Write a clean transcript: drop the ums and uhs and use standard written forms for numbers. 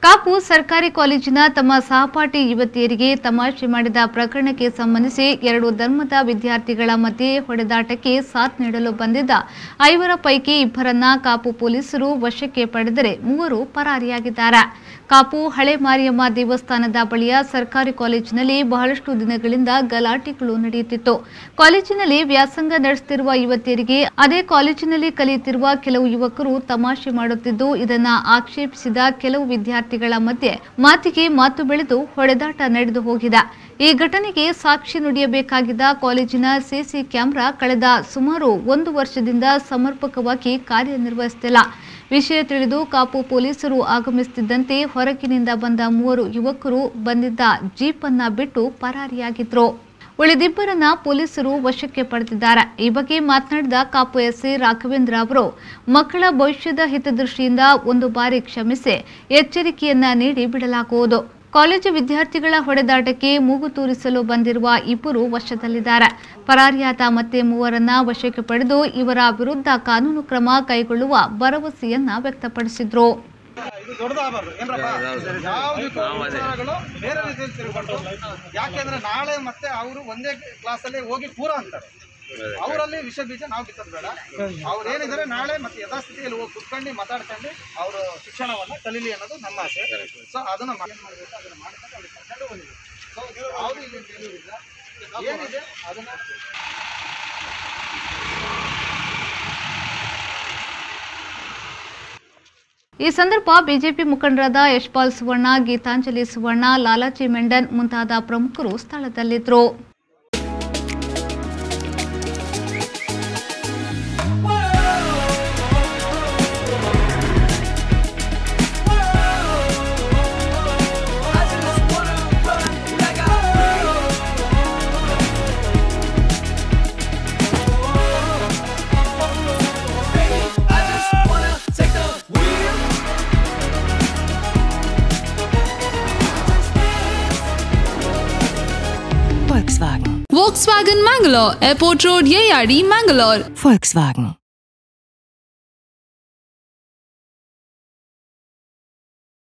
ಕಾಪು ಸರ್ಕಾರಿ ಕಾಲೇಜಿನ ತಮ್ಮ ಸಹಪಾಠಿ ಯುವತಿಯರಿಗೆ ತಮಾಷೆ ಮಾಡಿದ ಪ್ರಕರಣಕ್ಕೆ ಸಂಬಂಧಿಸಿ ಎರಡು ಧರ್ಮದ ವಿದ್ಯಾರ್ಥಿಗಳ ಮಧ್ಯೆ ಹೊಡೆದಾಟಕ್ಕೆ ಸಾಥ್ ನೀಡಲು ಬಂದಿದ್ದ 5 ಪೈಕಿ 2ರನ್ನ ಕಾಪು ಪೊಲೀಸರು ವಶಕ್ಕೆ ಪಡೆದರೆ 3 ಪರಾರಿಯಾಗಿದ್ದಾರೆ. ಕಾಪು ಹಳೆ ಮಾರಿಯಮ್ಮ ದೇವಸ್ಥಾನದ ಬಳಿಯ ಸರ್ಕಾರಿ ಕಾಲೇಜಿನಲ್ಲಿ ಬಹಳಷ್ಟು ದಿನಗಳಿಂದ ಗಲಾಟೆಗಳು ನಡೆಯುತ್ತಿತ್ತು. ಕಾಲೇಜಿನಲ್ಲಿ ವ್ಯಾಸಂಗ ನಡೆಸುತ್ತಿರುವ ಯುವತಿಯರಿಗೆ ಅದೇ ಕಾಲೇಜಿನಲ್ಲಿ ಕಲಿಯುತ್ತಿರುವ ಕೆಲವು ಯುವಕರು ತಮಾಷೆ ಮಾಡುತ್ತಿದ್ದು, ಇದನ್ನು ಆಕ್ಷೇಪಿಸಿದ ಕೆಲವು ವಿದ್ಯಾರ್ಥಿಗಳ ಮಧ್ಯೆ ಮಾತಿಗೆ ಮಾತು ಬೆಳೆದು ಹೊಡೆದಾಟ ನಡೆದು ಹೋಗಿದೆ. ಈ ಘಟನೆಗೆ ಸಾಕ್ಷಿ ನುಡಿಯಬೇಕಾಗಿದ್ದ ಕಾಲೇಜಿನ ಸಿಸಿ ಕ್ಯಾಮೆರಾ ಕಳೆದ ಸುಮಾರು 1 ವರ್ಷದಿಂದ ಸಮರ್ಪಕವಾಗಿ ಕಾರ್ಯನಿರ್ವಹಿಸುತ್ತಿಲ್ಲ. ವಿಷಯ ತಿಳಿದು ಕಾಪು ಪೊಲೀಸರು ಆಗಮಿಸುತ್ತಿದ್ದಂತೆ ಹೊರಗಿನಿಂದ ಬಂದ 3 ಯುವಕರು ಬಂದಿದ್ದ ಜೀಪ್ ಅನ್ನ ಬಿಟ್ಟು ಪರಾರಿಯಾಗಿದ್ರು. ಉಳಿದಿಬ್ಬರನ್ನ ಪೊಲೀಸರು ವಶಕ್ಕೆ ಪಡೆದಿದ್ದಾರೆ. ಈ ಬಗ್ಗೆ ಮಾತನಾಡಿದ ಕಾಪು ಎಸ್ಐ ರಾಘವೇಂದ್ರ ಅವರು, ಮಕ್ಕಳ ಭವಿಷ್ಯದ ಹಿತದೃಷ್ಟಿಯಿಂದ ಒಂದು ಬಾರಿ ಕ್ಷಮಿಸಿ ಎಚ್ಚರಿಕೆಯನ್ನ ನೀಡಿ ಬಿಡಲಾಗುವುದು. ಕಾಲೇಜು ವಿದ್ಯಾರ್ಥಿಗಳ ಹೊಡೆದಾಟಕ್ಕೆ ಮೂಗು ತೂರಿಸಲು ಬಂದಿರುವ 2 ವಶದಲ್ಲಿದ್ದಾರೆ. ಪರಾರಿಯಾದ ಮತ್ತೆ 3ರನ್ನ ವಶಕ್ಕೆ ಪಡೆದು ಇವರ ವಿರುದ್ಧ ಕಾನೂನು ಕ್ರಮ ಕೈಗೊಳ್ಳುವ ಭರವಸೆಯನ್ನ ವ್ಯಕ್ತಪಡಿಸಿದ್ರು. ಯಾಕೆಂದ್ರೆ ನಾಳೆ ಮತ್ತೆ ಅವರು ಒಂದೇ ಕ್ಲಾಸಲ್ಲಿ ಹೋಗಿ ಪೂರ ಅಂತಾರೆ. ಅವರಲ್ಲಿ ವಿಷ ಬೀಜ ನಾವು ಬಿತ್ತೋದು ಬೇಡ. ಅವ್ರು ಏನಿದ್ದಾರೆ ನಾಳೆ ಮತ್ತೆ ಯಥಾಸ್ಥಿತಿಯಲ್ಲಿ ಹೋಗಿ ಕುತ್ಕೊಂಡು ಮಾತಾಡ್ಕೊಂಡು ಅವರು ಶಿಕ್ಷಣವನ್ನ ಕಲೀಲಿ ಅನ್ನೋದು ನಮ್ಮ ಆಸೆ. ಸೊ ಅದನ್ನ ಮಾಡಬೇಕು, ಅದನ್ನ ಮಾಡ್ಕೊಂಡು ಅವ್ರಿಗೆ ಕರ್ಕೊಂಡು ಬಂದಿದೆ. ಸೊ ಯಾವುದು ಇಲ್ಲಿ ತಿಳಿಯುವುದಿಲ್ಲ, ಏನಿದೆ ಅದನ್ನ ಈ ಸಂದರ್ಭ ಬಿಜೆಪಿ ಮುಖಂಡರಾದ ಯಶ್ಪಾಲ್ ಸುವರ್ಣ, ಗೀತಾಂಜಲಿ ಸುವರ್ಣ, ಲಾಲಾಜಿ ಮೆಂಡನ್ ಮುಂತಾದ ಪ್ರಮುಖರು ಸ್ಥಳದಲ್ಲಿದ್ದರು. Volkswagen Mangalore, Airport Road, Yayadi, Mangalore. Volkswagen.